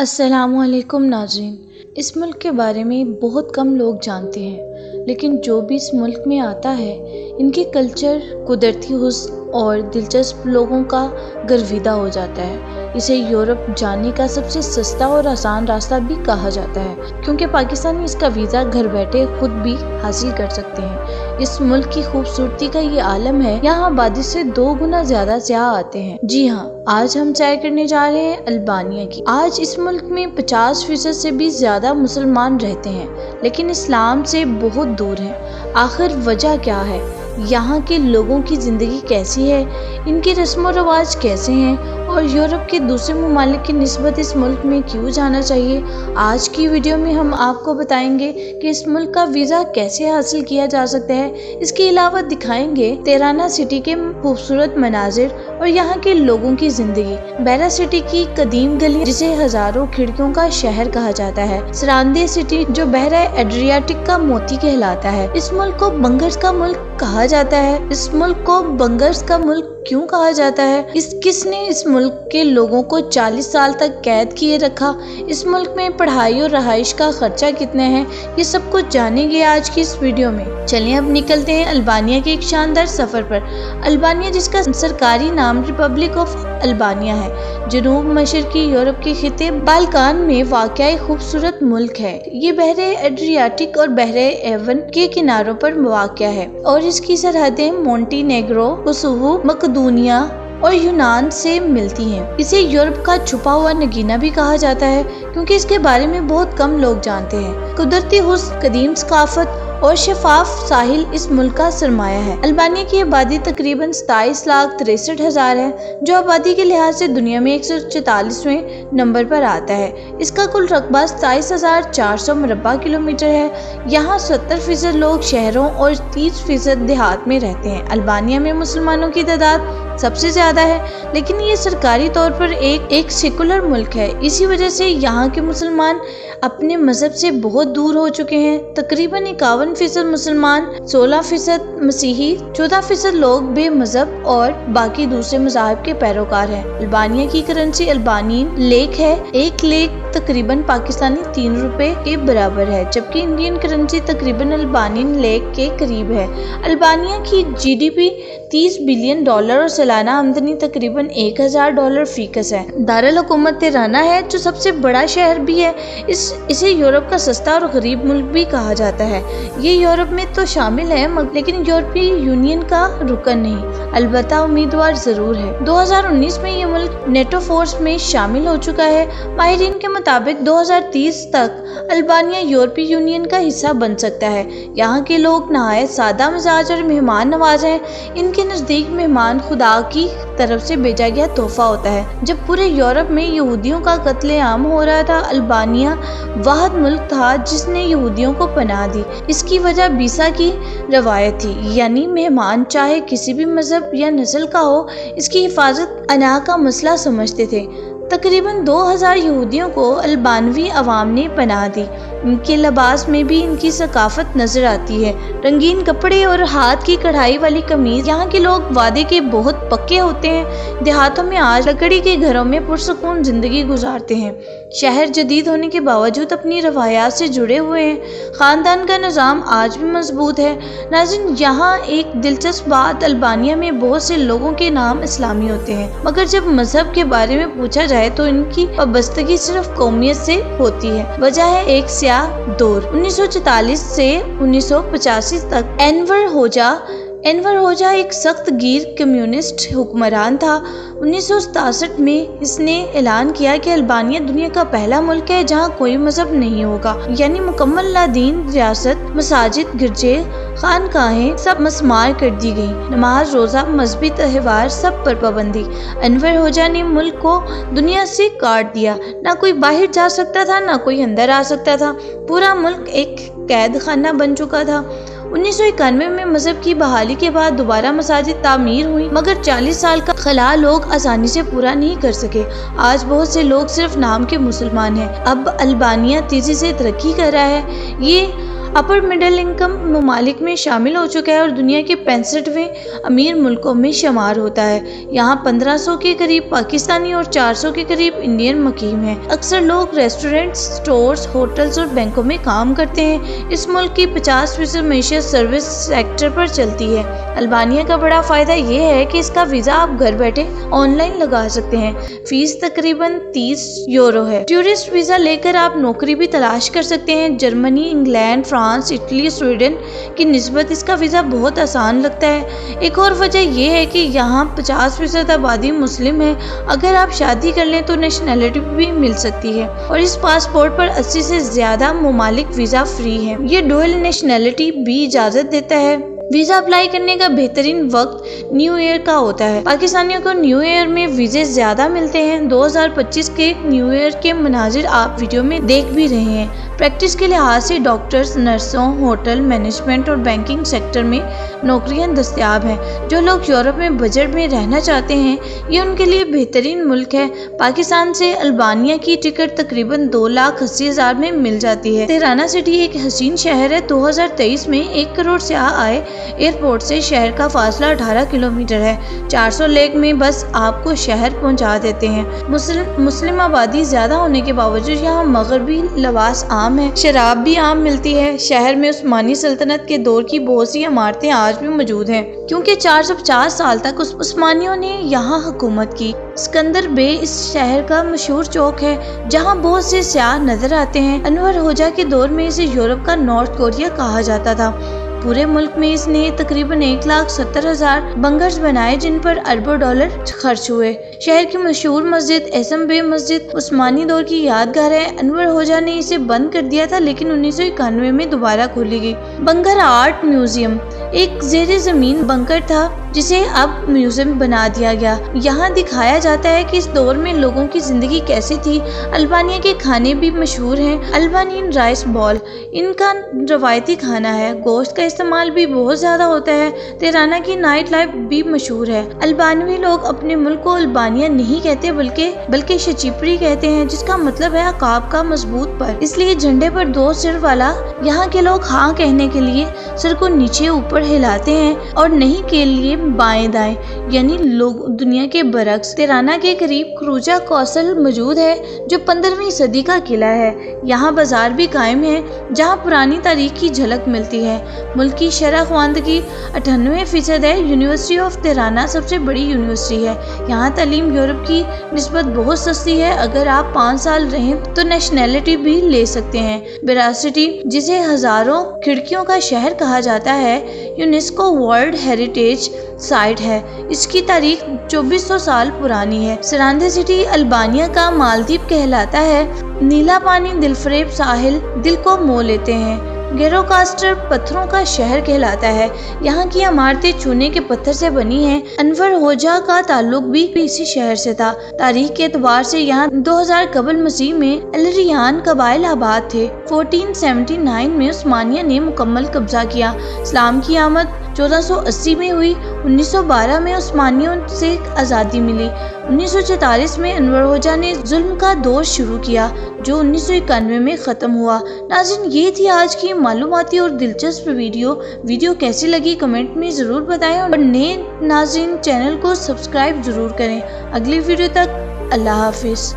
अस्सलाम वालेकुम नाज़रीन। इस मुल्क के बारे में बहुत कम लोग जानते हैं, लेकिन जो भी इस मुल्क में आता है, इनके कल्चर, कुदरती हुस्न और दिलचस्प लोगों का गर्विदा हो जाता है। इसे यूरोप जाने का सबसे सस्ता और आसान रास्ता भी कहा जाता है, क्योंकि पाकिस्तानी इसका वीज़ा घर बैठे खुद भी हासिल कर सकते हैं। इस मुल्क की खूबसूरती का ये आलम है, यहाँ आबादी से 2 गुना ज्यादा सयाह आते हैं। जी हाँ, आज हम सैर करने जा रहे हैं अल्बानिया की। आज इस मुल्क में 50% से भी ज्यादा मुसलमान रहते हैं, लेकिन इस्लाम से बहुत दूर हैं। आखिर वजह क्या है? यहाँ के लोगों की ज़िंदगी कैसी है, इनके रस्म व रवाज कैसे हैं, और यूरोप के दूसरे ममालिक की निस्बत इस मुल्क में क्यों जाना चाहिए। आज की वीडियो में हम आपको बताएंगे कि इस मुल्क का वीज़ा कैसे हासिल किया जा सकता है। इसके अलावा दिखाएंगे तिराना सिटी के खूबसूरत मनाजिर और यहाँ के लोगों की ज़िंदगी, बैरा सिटी की कदीम गली जिसे हजारों खिड़कियों का शहर कहा जाता है, सरांदे सिटी जो बहरा एड्रियाटिक का मोती कहलाता है। इस मुल्क को बंगर्स का मुल्क कहा जाता है। इस मुल्क को बंगर्स का मुल्क क्यों कहा जाता है? किसने इस मुल्क के लोगों को 40 साल तक कैद किए रखा? इस मुल्क में पढ़ाई और रहाइश का खर्चा कितना है? ये सब कुछ जानेंगे आज की इस वीडियो में। चलिए अब निकलते हैं अल्बानिया के एक शानदार सफर पर। अल्बानिया, जिसका सरकारी नाम रिपब्लिक ऑफ अल्बानिया है, जनूब मशरकी यूरोप के खिते बाल्कान में वाक़या एक खूबसूरत मुल्क है। ये बहरे एड्रियाटिक और बहरे एवन के किनारों पर वाक़या है और इसकी सरहदें मोंटीनेग्रो, कोसोवो, मकदूनिया और यूनान से मिलती हैं। इसे यूरोप का छुपा हुआ नगीना भी कहा जाता है, क्योंकि इसके बारे में बहुत कम लोग जानते हैं। कुदरती हुस्न, कदीम सकाफत और शफाफ साहिल इस मुल्क का सरमाया है। अल्बानिया की आबादी तकरीबन 27,63,000 है, जो आबादी के लिहाज से दुनिया में 144वें नंबर पर आता है। इसका कुल रकबा 27,400 मुरब्बा किलोमीटर है। यहाँ 70% लोग शहरों और 30% देहात में रहते हैं। अल्बानिया में मुसलमानों की तादाद सबसे ज्यादा है, लेकिन ये सरकारी तौर पर एक सेकुलर मुल्क है। इसी वजह से यहाँ के मुसलमान अपने मजहब से बहुत दूर हो चुके हैं। तकरीबन 51% मुसलमान, 16% मसीही, 14% लोग बेमजहब और बाकी दूसरे मज़ाहिब के पैरोकार हैं। अल्बानिया की करेंसी अल्बानियन लेक है। एक लेक तकरीबन पाकिस्तानी 3 रुपए के बराबर है, जबकि इंडियन करेंसी तकरीबन अल्बानियन लेक के करीब है। अल्बानिया की GDP $30 बिलियन और सालाना आमदनी तकरीबन $1,000 फीकस है। दारुल हुकूमत तिराना है, जो सबसे बड़ा शहर भी है। इसे यूरोप का सस्ता और गरीब मुल्क भी कहा जाता है। ये यूरोप में तो शामिल है, लेकिन यूरोपीय यूनियन का रुकन नहीं, अलबत्ता उम्मीदवार जरूर है। 2019 में ये मुल्क नेटो फोर्स में शामिल हो चुका है। माहिरीन के मुताबिक 2030 तक अल्बानिया यूरोपीय यूनियन का हिस्सा बन सकता है। यहाँ के लोग नहायत सादा मिजाज और मेहमान नवाज हैं। इनके नजदीक मेहमान खुदा की तरफ से भेजा गया तोहफा होता है। जब पूरे यूरोप में यहूदियों का कत्लेआम हो रहा था, अल्बानिया वाहिद मुल्क था जिसने यहूदियों को पनाह दी। इसकी वजह बीसा की रवायत थी, यानी मेहमान चाहे किसी भी मजहब या नस्ल का हो, इसकी हिफाजत अना का मसला समझते थे। तकरीबन 2000 यहूदियों को अल्बानवी अवाम ने पनाह दी। इनके लिबास में भी इनकी सकाफत नजर आती है। रंगीन कपड़े और हाथ की कढ़ाई वाली कमीज। यहाँ के लोग वादे के बहुत पक्के होते हैं। देहातों में आज लकड़ी के घरों में पुरसकून जिंदगी गुजारते हैं। शहर जदीद होने के बावजूद अपनी रवायात से जुड़े हुए हैं। खानदान का निज़ाम आज भी मजबूत है। नाज़रीन, यहाँ एक दिलचस्प बात, अल्बानिया में बहुत से लोगों के नाम इस्लामी होते हैं, मगर जब मजहब के बारे में पूछा जाए तो इनकी वाबस्तगी सिर्फ कौमियत से होती है। वजह है एक स्याह दौर। 1944 से 1985 तक एनवर होजा एक सख्त गिर कम्युनिस्ट हुक्मरान था। 1967 में इसने ऐलान किया कि अल्बानिया दुनिया का पहला मुल्क है जहां कोई मजहब नहीं होगा, यानी मुकम्मल लादीन रियासत। मसाजिद, गिरजे, खानकाहें सब मस्मार कर दी गई। नमाज, रोजा, मजहबी त्योहार सब पर पाबंदी। अनवर होजा ने मुल्क को दुनिया से काट दिया। ना कोई बाहर जा सकता था, ना कोई अंदर आ सकता था। पूरा मुल्क एक कैद खाना बन चुका था। 1991 में मजहब की बहाली के बाद दोबारा मसाजिद तामीर हुई, मगर 40 साल का खला लोग आसानी से पूरा नहीं कर सके। आज बहुत से लोग सिर्फ नाम के मुसलमान हैं। अब अल्बानिया तेजी से तरक्की कर रहा है। ये अपर मिडिल इनकम ममालिक में शामिल हो चुका है और दुनिया के 65वें अमीर मुल्कों में शुमार होता है। यहाँ 1500 के करीब पाकिस्तानी और 400 के करीब इंडियन मुकीम हैं। अक्सर लोग रेस्टोरेंट, स्टोर्स, होटल्स और बैंकों में काम करते हैं। इस मुल्क की 50% मैशियत सर्विस सेक्टर पर चलती है। अल्बानिया का बड़ा फायदा ये है कि इसका वीजा आप घर बैठे ऑनलाइन लगा सकते हैं। फीस तकरीबन 30 यूरो है। टूरिस्ट वीजा लेकर आप नौकरी भी तलाश कर सकते हैं। Germany, England, France, Italy, Sweden की निस्बत इसका वीजा बहुत आसान लगता है। एक और वजह यह है कि यहाँ 50% आबादी मुस्लिम है। अगर आप शादी कर लें तो नेशनैलिटी भी मिल सकती है और इस पासपोर्ट पर 80 से ज्यादा ममालिक वीजा फ्री है। ये डुअल नेशनैलिटी भी इजाजत देता है। वीजा अप्लाई करने का बेहतरीन वक्त न्यू ईयर का होता है। पाकिस्तानियों को न्यू ईयर में वीजे ज्यादा मिलते हैं। 2025 के न्यू ईयर के मनाजिर आप वीडियो में देख भी रहे हैं। प्रैक्टिस के लिहाज से डॉक्टर्स, नर्सों, होटल मैनेजमेंट और बैंकिंग सेक्टर में नौकरियां दस्तयाब हैं। जो लोग यूरोप में बजट में रहना चाहते हैं, ये उनके लिए बेहतरीन मुल्क है। पाकिस्तान से अल्बानिया की टिकट तकरीबन 2,80,000 में मिल जाती है। तिराना सिटी एक हसीन शहर है। 2023 में 1 करोड़ सियाह आए। एयरपोर्ट से शहर का फासला 18 किलोमीटर है। 400 लेग में बस आपको शहर पहुंचा देते हैं। मुस्लिम आबादी ज्यादा होने के बावजूद यहाँ मगरबी लिबास आम है। शराब भी आम मिलती है। शहर में उस्मानी सल्तनत के दौर की बहुत सी इमारतें आज भी मौजूद हैं, क्योंकि 450 साल तक उस्मानियों ने यहाँ हुकूमत की। सिकंदर बे इस शहर का मशहूर चौक है, जहाँ बहुत से सियाह नजर आते हैं। अनवर होजा के दौर में इसे यूरोप का नॉर्थ कोरिया कहा जाता था। पूरे मुल्क में इसने तकरीबन 1,70,000 बंगर्स बनाए, जिन पर अरबों डॉलर खर्च हुए। शहर की मशहूर मस्जिद एसम बे मस्जिद उस्मानी दौर की यादगार है। अनवर होजा ने इसे बंद कर दिया था, लेकिन 1991 में दोबारा खोली गई। बंगर आर्ट म्यूजियम एक जेर जमीन बंकर था, जिसे अब म्यूजियम बना दिया गया। यहाँ दिखाया जाता है कि इस दौर में लोगों की जिंदगी कैसी थी। अल्बानिया के खाने भी मशहूर हैं। अल्बानियन राइस बॉल इनका रवायती खाना है। गोश्त का इस्तेमाल भी बहुत ज्यादा होता है। तिराना की नाइट लाइफ भी मशहूर है। अल्बानवी लोग अपने मुल्क को अल्बानिया नहीं कहते बल्कि शचिपरी कहते हैं, जिसका मतलब है अकाब का मजबूत पर। इसलिए झंडे पर 2 सिर वाला यहाँ के लोग हाँ कहने के लिए सिर को नीचे ऊपर हिलाते हैं और नहीं के लिए बाएं दाएं, यानी लोग दुनिया के बरक्स। तिराना के करीब क्रूजा कौसल मौजूद है, जो 15वीं सदी का किला है। यहाँ बाजार भी कायम है, जहाँ पुरानी तारीख की झलक मिलती है। मुल्क की शरह ख्वानदगी 98% है। यूनिवर्सिटी ऑफ तिराना सबसे बड़ी यूनिवर्सिटी है। यहाँ तालीम यूरोप की निस्बत बहुत सस्ती है। अगर आप 5 साल रहें तो नेशनैलिटी भी ले सकते हैं। बेरासिटी, जिसे हजारों खिड़कियों का शहर कहा जाता है, यूनेस्को वर्ल्ड हेरिटेज साइट है। इसकी तारीख 2400 साल पुरानी है। सरांदे सिटी अल्बानिया का मालदीव कहलाता है। नीला पानी, दिलफरेब साहिल दिल को मोह लेते हैं। गेरोकास्टर पत्थरों का शहर कहलाता है। यहाँ की इमारतें चूने के पत्थर से बनी हैं। अनवर होजा का ताल्लुक भी इसी शहर से था। तारीख के एतबार से यहाँ 2000 कबल मसीह में अल्रियान कबाइल आबाद थे। 1479 में उस्मानिया ने मुकम्मल कब्जा किया। इस्लाम की आमद 1480 में हुई। 1912 में उस्मानियों से आज़ादी मिली। 1944 में अनवर होजा ने जुल्म का दौर शुरू किया, जो 1991 में ख़त्म हुआ। नाज़रीन, ये थी आज की मालूमाती और दिलचस्प वीडियो कैसी लगी कमेंट में ज़रूर बताएं और नए नाज़रीन चैनल को सब्सक्राइब ज़रूर करें। अगली वीडियो तक अल्लाह हाफिज़।